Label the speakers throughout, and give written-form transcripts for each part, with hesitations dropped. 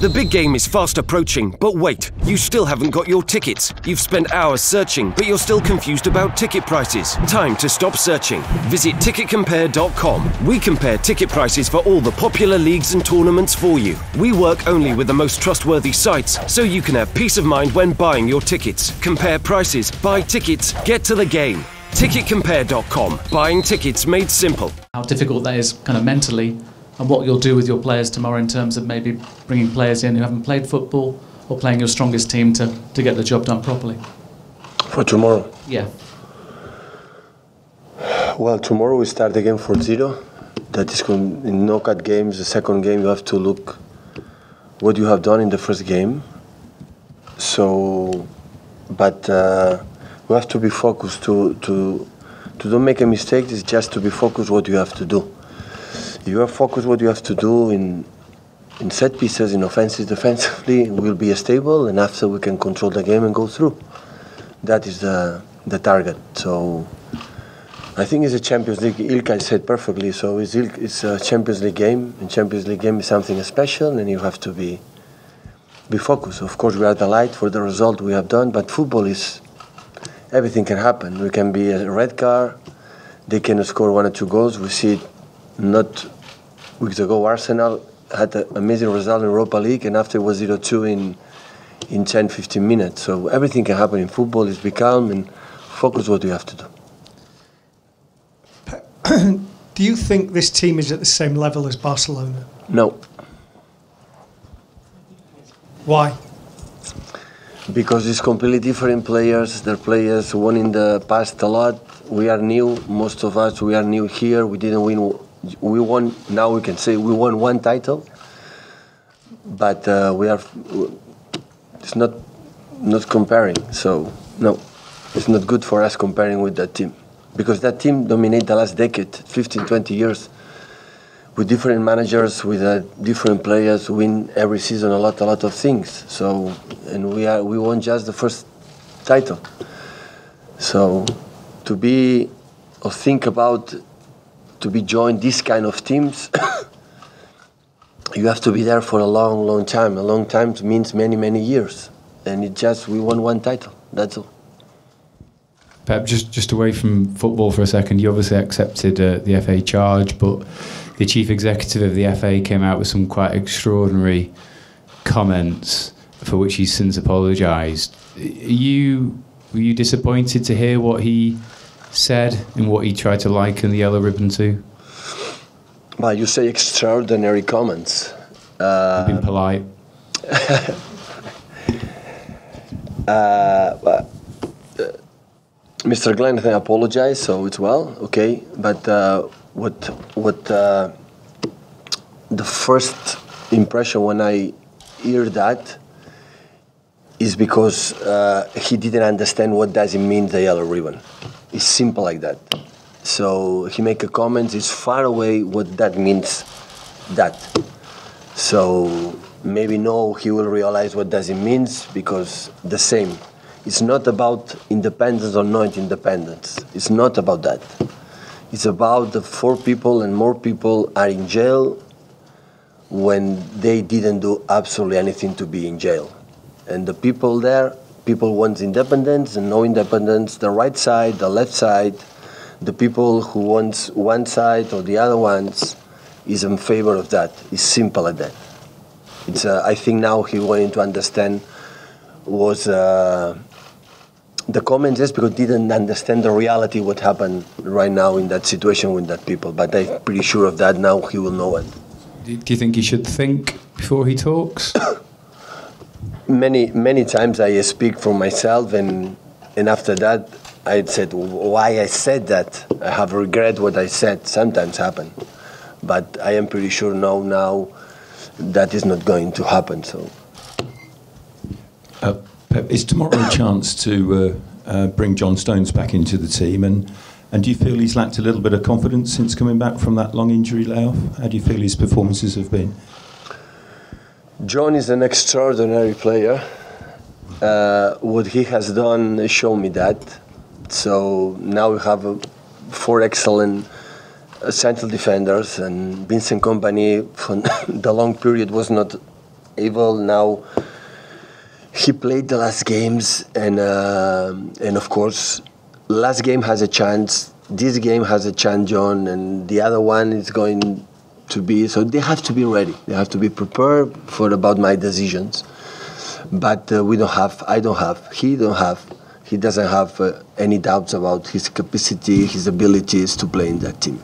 Speaker 1: The big game is fast approaching, but wait, you still haven't got your tickets. You've spent hours searching, but you're still confused about ticket prices. Time to stop searching. Visit ticketcompare.com. We compare ticket prices for all the popular leagues and tournaments for you. We work only with the most trustworthy sites, so you can have peace of mind when buying your tickets. Compare prices, buy tickets, get to the game. Ticketcompare.com. Buying tickets made simple.
Speaker 2: How difficult that is kind of mentally, and what you'll do with your players tomorrow in terms of maybe bringing players in who haven't played football or playing your strongest team to get the job done properly.
Speaker 3: For tomorrow?
Speaker 2: Yeah.
Speaker 3: Well, tomorrow we start again 4-0. That is in knockout games. The second game you have to look what you have done in the first game. So, but you have to be focused to don't make a mistake. It's just to be focused what you have to do. You are focused what you have to do in set pieces, in offenses, defensively. We'll be stable, and after we can control the game and go through. That is the target. So I think it's a Champions League. Ilkay said perfectly. So it's a Champions League game, and Champions League game is something special, and you have to be focused. Of course, we are delighted for the result we have done, but football is everything can happen. We can be a red card. They can score 1 or 2 goals. We see it not weeks ago. Arsenal had an amazing result in Europa League, and after it was 0-2 in 10-15 minutes. So everything can happen in football. Is be calm and focus what you have to do.
Speaker 4: Do you think this team is at the same level as Barcelona?
Speaker 3: No.
Speaker 4: Why?
Speaker 3: Because it's completely different players. They're players who won in the past a lot. We are new. Most of us, we are new here. We didn't win. We won. Now we can say we won 1 title. But we are. It's not comparing. So no, it's not good for us comparing with that team, because that team dominated the last decade, 15, 20 years, with different managers, with different players, win every season a lot of things. So, and we won just the first title. So, to be or think about to be joined these kind of teams, you have to be there for a long time. A long time means many years, and we won 1 title. That's all.
Speaker 5: Pep, just away from football for a second, you obviously accepted the FA charge, but the chief executive of the FA came out with some quite extraordinary comments for which he's since apologised. Were you disappointed to hear what he said and what he tried to liken the yellow ribbon to?
Speaker 3: Well, you say extraordinary comments.
Speaker 5: You've been polite.
Speaker 3: Mr. Glenn, I apologize, so it's well, okay. But what the first impression when I hear that is because he didn't understand what does it mean, the yellow ribbon. It's simple like that. So he make a comment, it's far away what that means, that. So maybe no, he will realize what does it means, because the same. It's not about independence or not independence. It's not about that. It's about the 4 people and more people are in jail when they didn't do absolutely anything to be in jail. And the people there, people want independence and no independence, the right side, the left side, the people who want one side or the other ones is in favor of that. It's simple as that. It's I think now he wanted to understand was the comments just because didn't understand the reality what happened right now in that situation with that people. But I'm pretty sure of that now. He will know it.
Speaker 5: Do you think he should think before he talks?
Speaker 3: Many times I speak for myself, and after that I said why I said that. I have regret what I said. Sometimes happen, but I am pretty sure now that is not going to happen. So.
Speaker 6: Pep, is tomorrow a chance to bring John Stones back into the team? And do you feel he's lacked a little bit of confidence since coming back from that long injury layoff? How do you feel his performances have been?
Speaker 3: John is an extraordinary player. What he has done showed me that. So now we have 4 excellent central defenders, and Vincent Kompany for the long period was not able now. He played the last games, and of course, last game has a chance. This game has a chance, John, and the other one is going to be. So they have to be ready. They have to be prepared for about my decisions. But we don't have. I don't have. He don't have. He doesn't have any doubts about his capacity, his abilities to play in that team.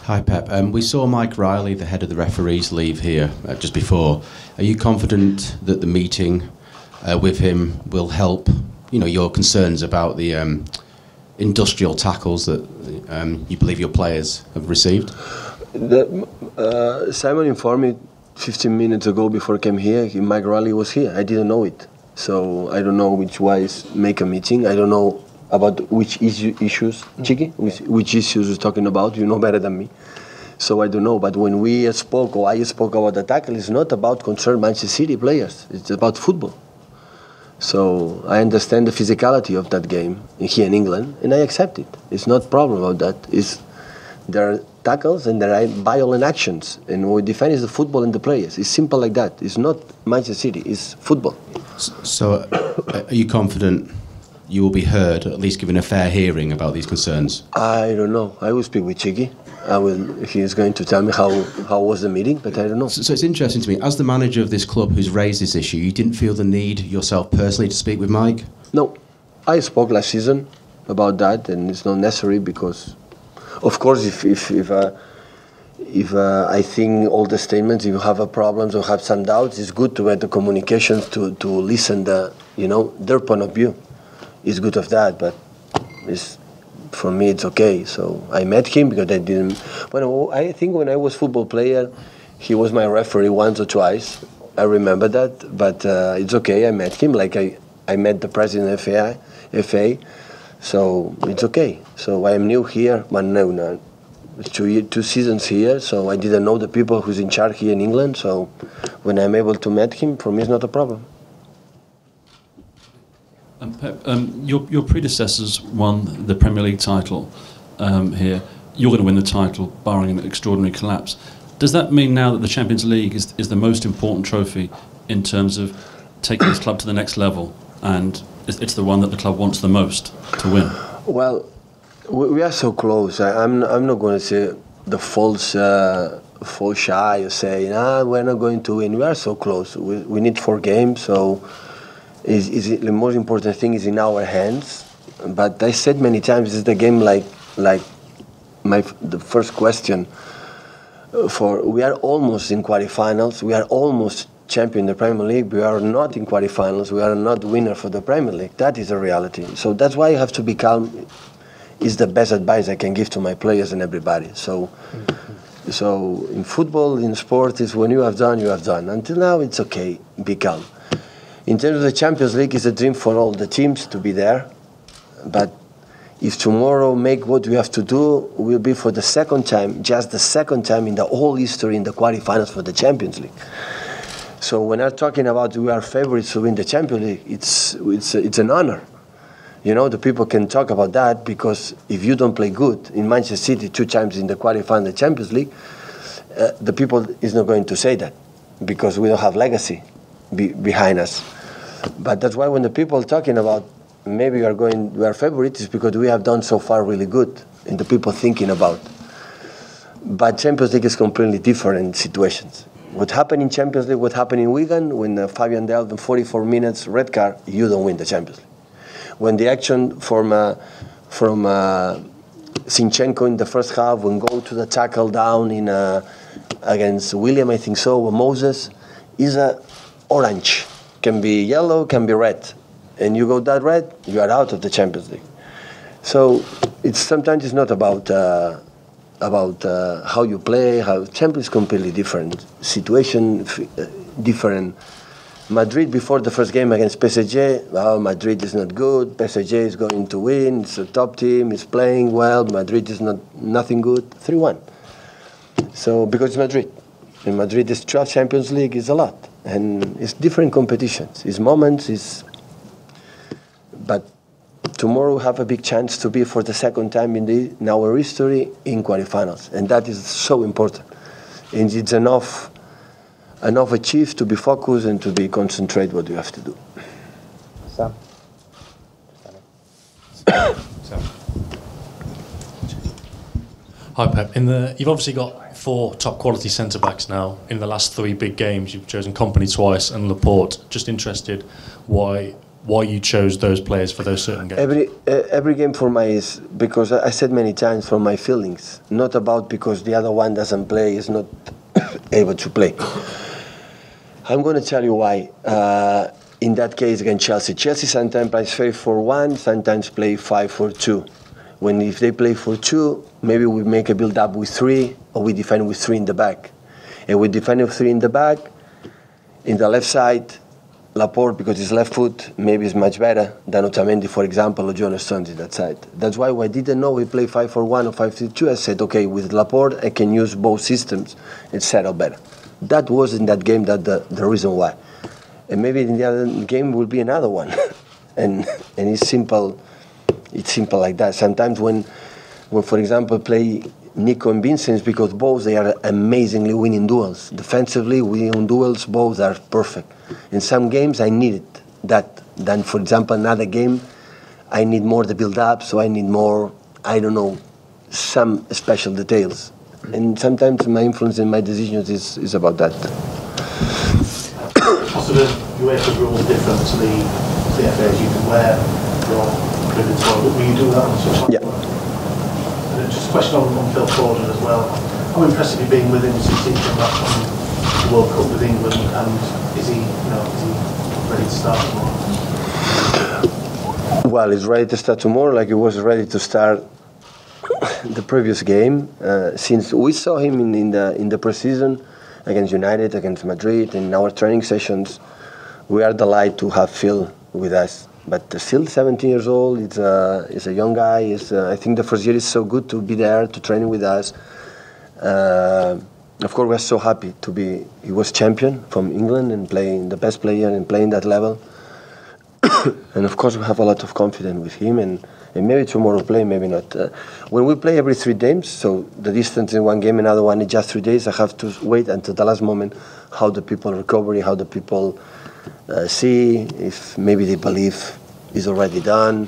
Speaker 7: Hi, Pep. We saw Mike Riley, the head of the referees, leave here just before. Are you confident that the meeting with him will help, your concerns about the industrial tackles that you believe your players have received?
Speaker 3: Simon informed me 15 minutes ago before I came here. Mike Riley was here. I didn't know it. So I don't know which wise make a meeting. I don't know about which issues, Chiqui, which issues he's talking about. You know better than me. So I don't know. But when we spoke, or I spoke about the tackle, it's not about concern Manchester City players. It's about football. So I understand the physicality of that game here in England, and I accept it. It's not a problem about that. There are tackles and there are violent actions, and what we defend is the football and the players. It's simple like that. It's not Manchester City. It's football.
Speaker 7: So are you confident you will be heard, or at least given a fair hearing about these concerns?
Speaker 3: I don't know. I will speak with Chiqui. He is going to tell me how was the meeting, but I don't know.
Speaker 7: So it's interesting to me, as the manager of this club who's raised this issue, you didn't feel the need yourself personally to speak with Mike?
Speaker 3: No. I spoke last season about that, and it's not necessary because, of course, if I think all the statements, if you have problems or have some doubts, it's good to have the communication to listen their point of view. It's good of that, but for me it's okay. So I met him because I didn't. I think when I was football player, he was my referee once or twice. I remember that, but it's okay. I met him like I met the president of FA. So it's okay. So I am new here, but no. It's 2 seasons here, so I didn't know the people who's in charge here in England. So when I'm able to meet him, for me it's not a problem.
Speaker 8: Pep, your predecessors won the Premier League title here. You're going to win the title, barring an extraordinary collapse. Does that mean now that the Champions League is the most important trophy in terms of taking this club to the next level, and it's the one that the club wants the most to win?
Speaker 3: Well, we are so close. I'm not going to say the false shy or say, we're not going to win. We are so close. We need 4 games, so the most important thing is in our hands. But I said many times, it's the game like the first question. We are almost in quarterfinals. We are almost champion in the Premier League. We are not in quarterfinals. We are not winner for the Premier League. That is a reality. So that's why you have to be calm. Is the best advice I can give to my players and everybody. So in football, in sport, is when you have done, you have done. Until now, it's okay. Be calm. In terms of the Champions League, it's a dream for all the teams to be there. But if tomorrow make what we have to do, will be for the second time, just the second time in the whole history in the quarterfinals for the Champions League. So when I'm talking about we are favorites to win the Champions League, it's an honor. The people can talk about that because if you don't play good in Manchester City 2 times in the quarterfinal of the Champions League, the people is not going to say that because we don't have legacy behind us. But that's why when the people are talking about maybe we are favorites, is because we have done so far really good and the people thinking about. But Champions League is completely different situations. What happened in Champions League, what happened in Wigan, when Fabian Delph in 44 minutes red card, you don't win the Champions League. When the action from Zinchenko in the first half, when go to the tackle down against William, I think so, or Moses, is a orange. Can be yellow, can be red. And you go that red, you are out of the Champions League. So sometimes it's not about how you play. Champions is completely different situation, different. Madrid before the first game against PSG, Madrid is not good. PSG is going to win. It's a top team. It's playing well. Madrid is nothing good. 3-1. So because it's Madrid, and Madrid is 12 Champions League is a lot, and it's different competitions. It's moments. But tomorrow we have a big chance to be for the second time in our history in quarterfinals, and that is so important. And it's enough enough achieved to be focused and to be concentrate what you have to do.
Speaker 9: Sam.
Speaker 10: Hi Pep. You've obviously got 4 top quality centre backs now. In the last 3 big games, you've chosen Kompany twice and Laporte. Just interested why you chose those players for those certain games.
Speaker 3: Every game for me is because I said many times from my feelings, not about because the other one doesn't play, is not able to play. I'm going to tell you why. In that case against Chelsea sometimes plays 5-4-1, sometimes play 5-4-2. If they play 4-2, maybe we make a build-up with 3, or we defend with 3 in the back. And we defend with 3 in the back. In the left side, Laporte, because his left foot, maybe is much better than Otamendi, for example, or John Stones in that side. That's why I didn't know we play 5-4-1 or 5-3-2. I said, okay, with Laporte, I can use both systems and settle better. That was in that game the reason why. And maybe in the other game will be another one. and it's simple. It's simple like that. Sometimes when for example, play Nico and Vincent, because both they are amazingly winning duels. Defensively, winning duels, both are perfect. In some games, I needed that. Then, for example, another game, I need more the build-up, so I need more, I don't know, some special details. And sometimes my influence in my decisions is about that.
Speaker 11: Also, the UEFA rules different to the FA's. You can wear your cricket toy, but will you do that on such?
Speaker 3: Yeah.
Speaker 11: And just a question on Phil Foden as well. How impressive have you been with him since he came back from the World Cup with England, and is he ready to start tomorrow?
Speaker 3: Well, he's ready to start tomorrow, like he was ready to start the previous game. Since we saw him in the preseason against United, against Madrid, in our training sessions, we are delighted to have Phil with us. But still 17 years old, he's a young guy. I think the first year is so good to be there, to train with us. Of course, we're so happy to be. He was champion from England and playing the best player and playing that level. And of course, we have a lot of confidence with him. And maybe tomorrow play, maybe not. When we play every 3 games, so the distance in one game, another one in just 3 days, I have to wait until the last moment how the people recover, how the people see, if maybe they believe it's already done.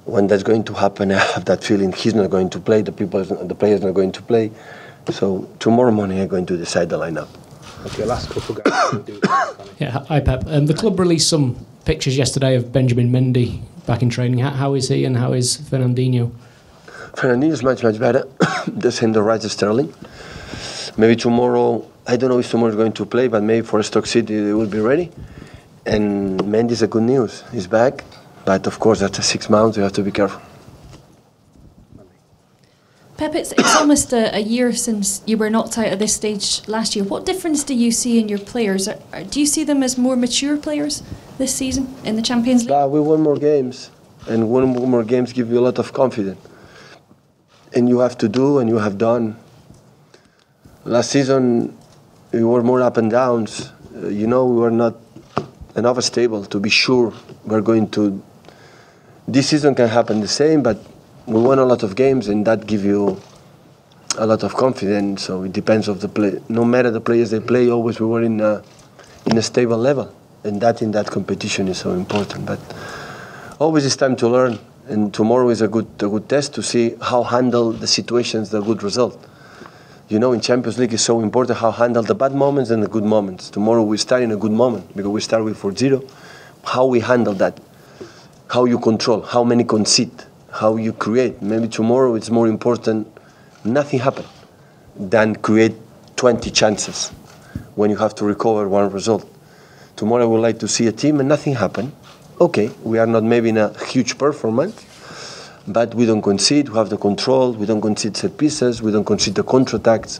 Speaker 3: When that's going to happen, I have that feeling he's not going to play, the players not going to play. So tomorrow morning I'm going to decide the lineup.
Speaker 9: Okay, last couple guys.
Speaker 12: Yeah, hi Pep. The club released some pictures yesterday of Benjamin Mendy back in training. How is he and how is Fernandinho?
Speaker 3: Fernandinho is much better. The same the right as Sterling. Maybe tomorrow, I don't know if tomorrow is going to play, but maybe for Stoke City they will be ready. And Mendy is a good news. He's back. But of course, after 6 months, you have to be careful.
Speaker 13: Pep, it's almost a year since you were knocked out at this stage last year. What difference do you see in your players? Do you see them as more mature players this season in the Champions League?
Speaker 3: We won more games, and winning more games give you a lot of confidence. And you have to do, and you have done. Last season, we were more up and downs. We were not enough stable to be sure we're going to. This season can happen the same, but we won a lot of games, and that gives you a lot of confidence. So it depends of the play. No matter the players they play, always we were in a stable level, and that in that competition is so important. But always it's time to learn, and tomorrow is a good test to see how handle the situations, the good result. In Champions League it's so important how handle the bad moments and the good moments. Tomorrow we start in a good moment because we start with 4-0. How we handle that, how you control, how many concede, how you create. Maybe tomorrow it's more important nothing happen than create 20 chances when you have to recover one result. Tomorrow I would like to see a team and nothing happen. Okay, we are not maybe in a huge performance, but we don't concede, we have the control, we don't concede set pieces, we don't concede the counterattacks.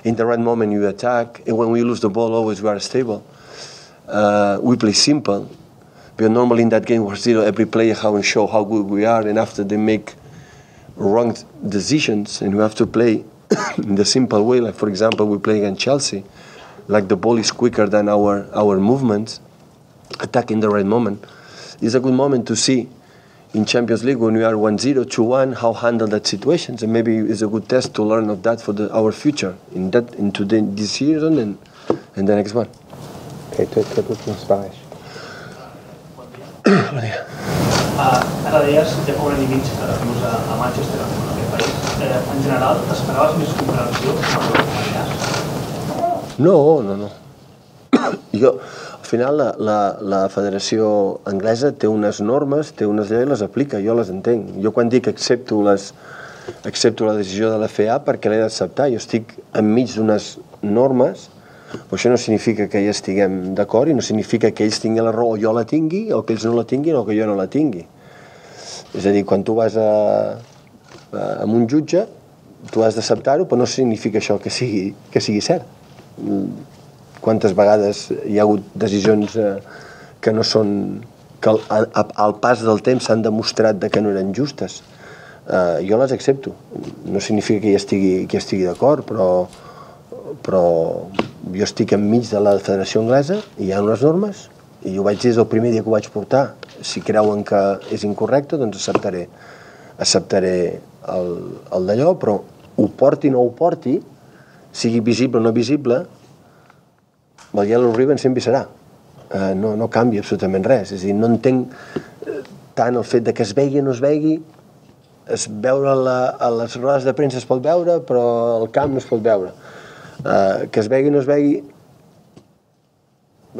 Speaker 3: In the right moment you attack, and when we lose the ball always we are stable. We play simple. Because normally in that game we're 0, every player how and show how good we are, and after they make wrong decisions, and we have to play in the simple way. Like for example, we play against Chelsea, like the ball is quicker than our movements, attack in the right moment. It's a good moment to see in Champions League when we are 1-0, 2-1, how handle that situations, and maybe it's a good test to learn of that for our future in this season and the next one.
Speaker 9: Okay, to it in Spanish.
Speaker 11: Ara deies que té poc any i mig que vius a Manchester, en aquest país. En general, t'esperaves més comprensió amb els familiars?
Speaker 3: No. Jo, al final, la Federació Anglesa té unes normes, té unes lleis i les aplica, jo les entenc. Jo quan dic accepto la decisió de la FA perquè l'he d'acceptar, jo estic enmig d'unes normes, però això no significa que hi estiguem d'acord i no significa que ells tinguin la raó o jo la tingui, o que ells no la tinguin o que jo no la tingui. És a dir, quan tu vas a un jutge, tu has d'acceptar-ho, però no significa això que sigui cert. Quantes vegades hi ha hagut decisions que no són, que al pas del temps s'han demostrat que no eren justes. Jo les accepto. No significa que hi estigui d'acord, però jo estic enmig de la Federació Anglesa i hi ha unes normes i ho vaig dir des del primer dia que ho vaig portar. Si creuen que és incorrecte, doncs acceptaré el d'allò, però ho porti o no ho porti, sigui visible o no visible, el Yellow Ribbon sempre hi serà. No canvia absolutament res. És a dir, no entenc tant el fet que es vegi o no es vegi. Veure a les rodes de premsa es pot veure, però al camp no es pot veure. Que es vegi o no es vegi,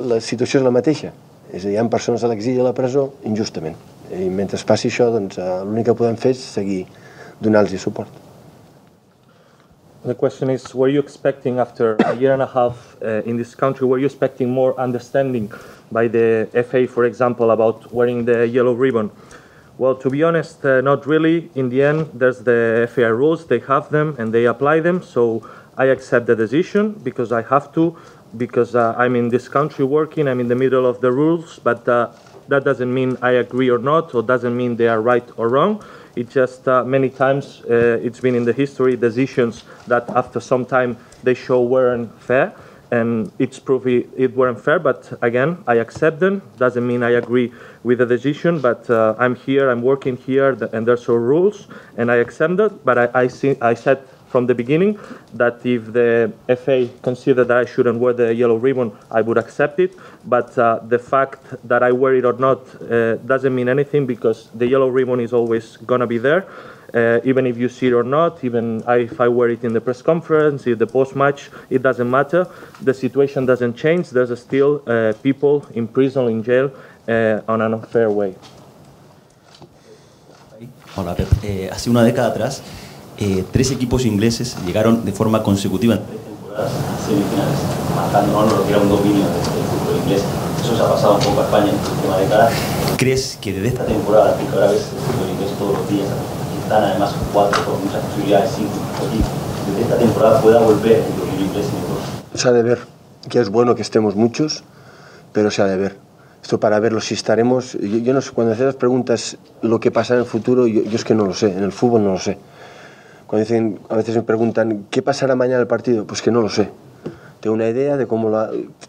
Speaker 3: la situació és la mateixa. És a dir, hi ha persones a l'exili i a la presó injustament. I mentre passi això, doncs, l'únic que podem fer és seguir donant-los suport.
Speaker 14: The question is, were you expecting after a year and a half in this country, were you expecting more understanding by the FA, for example, about wearing the yellow ribbon? Well, to be honest, not really. In the end, there's the FA rules, they have them and they apply them, so I accept the decision because I have to, because I'm in this country working, I'm in the middle of the rules, but that doesn't mean I agree or not, or doesn't mean they are right or wrong. It's just many times it's been in the history decisions that after some time they show weren't fair, and it's proof it weren't fair, but again, I accept them. Doesn't mean I agree with the decision, but I'm here, I'm working here, and there's some rules, and I accept that, but I said from the beginning that if the FA considered that I shouldn't wear the yellow ribbon, I would accept it. But the fact that I wear it or not doesn't mean anything, because the yellow ribbon is always gonna be there, even if you see it or not, even if I wear it in the press conference, in the post-match, it doesn't matter. The situation doesn't change. There's still people in prison, in jail, on an unfair way.
Speaker 15: Hola, Pep. Hace una década atrás, 3 equipos ingleses llegaron de forma consecutiva en 3 temporadas a semifinales, marcando lo que era un dominio del fútbol inglés. Eso se ha pasado un poco a España en la última década. ¿Crees que desde esta temporada, que ahora ves el fútbol inglés todos los días, y están además 4 con muchas posibilidades, 5 equipos, desde esta temporada pueda volver el dominio inglés en Europa?
Speaker 3: Se ha de ver, que es bueno que estemos muchos, pero se ha de ver. Esto para verlo, si estaremos... Yo no sé, cuando haces las preguntas lo que pasa en el futuro, yo es que no lo sé, en el fútbol no lo sé. Cuando dicen, a veces me preguntan, ¿qué pasará mañana el partido? Pues que no lo sé. Tengo una idea de cómo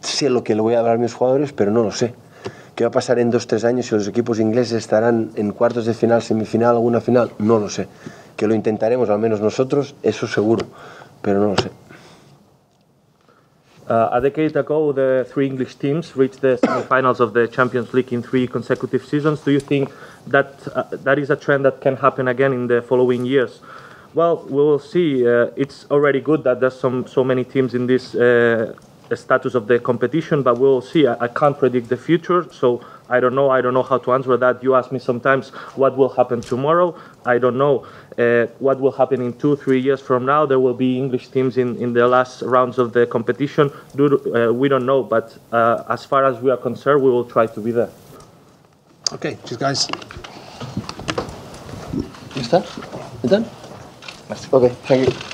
Speaker 3: sé lo que le voy a dar a mis jugadores, pero no lo sé. ¿Qué va a pasar en 2-3 años si los equipos ingleses estarán en cuartos de final, semifinal, alguna final? No lo sé. Que lo intentaremos, al menos nosotros, eso seguro, pero no lo sé.
Speaker 14: A decade ago, the 3 English teams reached the semi-finals of the Champions League in 3 consecutive seasons. Do you think that that is a trend that can happen again in the following years? Well, we will see. It's already good that there's so many teams in this status of the competition, but we will see. I can't predict the future, so I don't know. I don't know how to answer that. You ask me sometimes what will happen tomorrow. I don't know. What will happen in 2-3 years from now? There will be English teams in the last rounds of the competition. We don't know, but as far as we are concerned, we will try to be there.
Speaker 4: Okay, cheers, guys.
Speaker 3: ¿Ya está? ¿Ya está? Okay, thank you.